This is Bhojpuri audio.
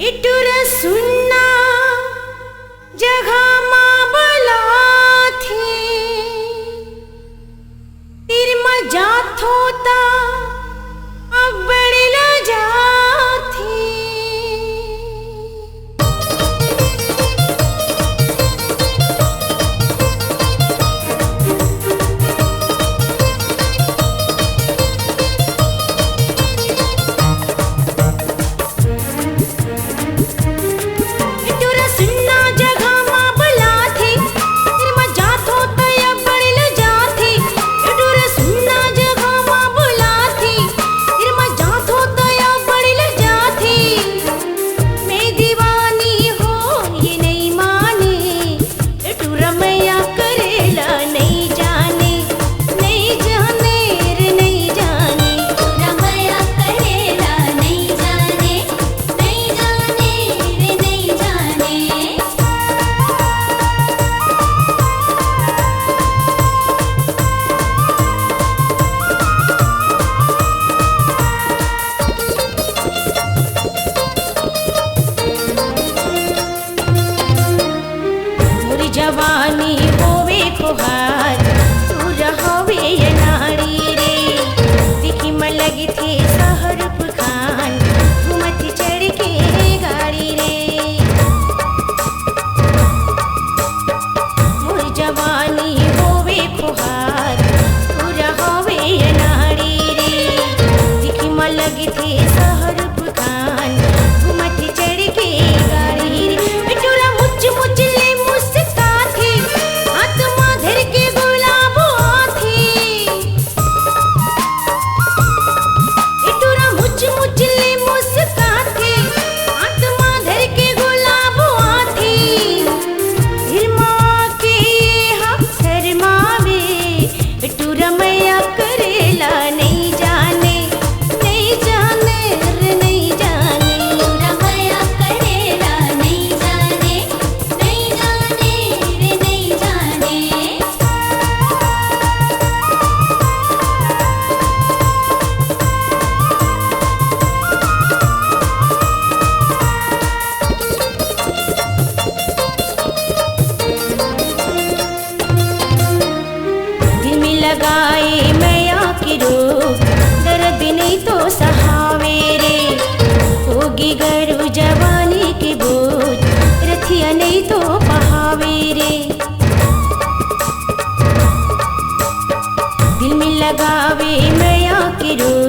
इटुर सुन्ना जगह माँ बला थी तिर मजा थोता अब बड़ी लजा थी। जवानी होवे खुहार तू रहोवे ये नारी रे दिखी में लगी थी शाहरुख खान घूमती चढ़ के गाड़ी रे। मोर जवानी होवे खुहार तू रहोवे ये नारी रे दिखी में लगी थी शाहरुख खान घूमती चढ़ के गाड़ी रे। टूरा मुझ मुझ ले लगाए मैया की रूप दर्द नहीं तो सहावे रे होगी गरु जवानी की बोझ रथिया नहीं तो पहावे रे। दिल में लगावे मैया की रूप